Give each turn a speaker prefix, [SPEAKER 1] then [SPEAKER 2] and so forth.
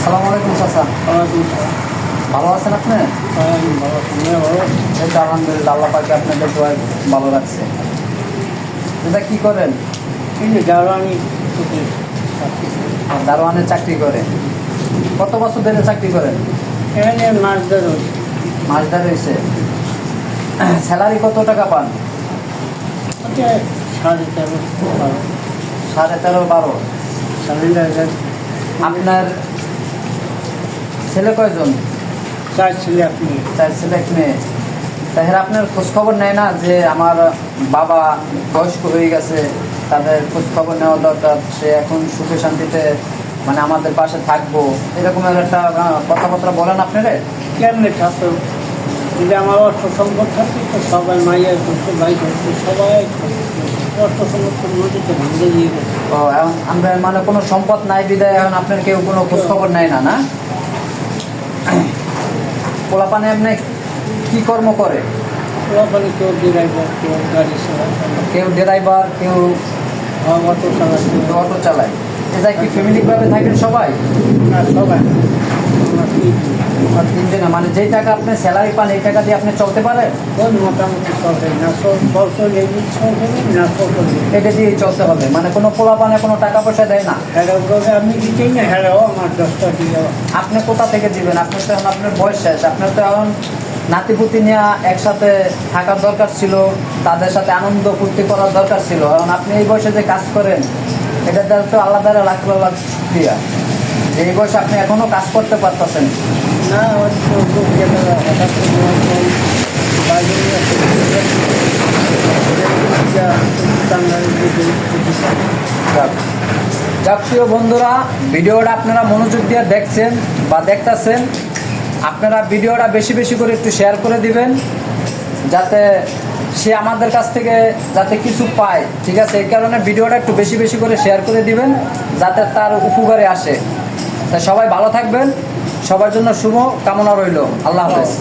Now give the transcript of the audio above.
[SPEAKER 1] আসসালামু আলাইকুম চাচা, ভালো আছেন আপনি? এই তো আলহামদুলিল্লাহ, আল্লাহ পাকে আপনাদের দোয়ায় ভালো রাখছে। এটা কি করেন? দারোয়ানের চাকরি করে। কত বছর ধরে চাকরি করেন? মাস ধরে হয়েছে। স্যালারি কত টাকা পান? 13.5-12। আপনার ছেলে কয়জন?
[SPEAKER 2] 4 ছেলে আপনি।
[SPEAKER 1] 4 ছেলে, 1 মেয়ে। তাহলে আপনার খোঁজখবর নেয় না যে আমার বাবা বয়স্ক হয়ে গেছে, তাদের খোঁজখবর নেওয়া দরকার, সে এখন সুখে শান্তিতে মানে আমাদের পাশে থাকবো, এরকমের একটা কথাবার্তা বলেন আপনারা?
[SPEAKER 2] কেমনে থাকতো? যদি আমার অর্থ সম্পদ থাকতো তো সবাই মাইয়ার করতো, ভাই করতো, সবাই অর্থ সম্পদ নদীতে ভাঙে দিয়ে গেছে।
[SPEAKER 1] তো এখন আমরা মানে কোনো সম্পদ নাই বিদায় এখন আপনার কেউ কোনো খোঁজখবর নেয় না? না, পোলাপানে আপনি কি কর্ম করে?
[SPEAKER 2] ওখানে কেউ ড্রাইভার, কেউ গাড়ি চালায়,
[SPEAKER 1] কেউ ড্রাইভার, কেউ
[SPEAKER 2] অটো চালাচ্ছে।
[SPEAKER 1] অটো চালায়। এটা কি ফ্যামিলিভাবে থাকেন সবাই?
[SPEAKER 2] না, সবাই আমরা
[SPEAKER 1] আর 3 জনে, মানে যেই টাকা আপনি স্যালারি পান এই টাকা দিয়ে আপনি চলতে পারেন?
[SPEAKER 2] ওই মোটামুটি চলবে না, সব চলে চলবে না, চলবে।
[SPEAKER 1] এটা দিয়েই চলতে হবে, মানে কোনো পোলাপানে কোনো টাকা পয়সা দেয় না?
[SPEAKER 2] হেরাও করে আমি দিতেই না, হেরাও আমার 10টা দিয়ে।
[SPEAKER 1] আপনি কোথা থেকে দিবেন? আপনি তো এখন আপনার বয়স শেষ, আপনার তো এখন নাতিপুতি নিয়ে একসাথে থাকার দরকার ছিল, তাদের সাথে আনন্দ ফুর্তি করার দরকার ছিল। এখন আপনি এই বয়সে যে কাজ করেন এটার দ্বারা তো আল্লাহ দ্বারা লাখ লাখ শুকরিয়া যে এই বয়সে আপনি এখনও কাজ করতে পারতেছেন।
[SPEAKER 2] না, হঠাৎ
[SPEAKER 1] যাক প্রিয় বন্ধুরা, ভিডিওটা আপনারা মনোযোগ দিয়ে দেখছেন বা দেখতেছেন, আপনারা ভিডিওটা বেশি বেশি করে একটু শেয়ার করে দিবেন যাতে সে আমাদের কাছ থেকে যাতে কিছু পায়। ঠিক আছে, এই কারণে ভিডিওটা একটু বেশি বেশি করে শেয়ার করে দিবেন যাতে তার উপকারে আসে। তা সবাই ভালো থাকবেন, সবার জন্য শুভ কামনা রইল। আল্লাহ হাফেজ।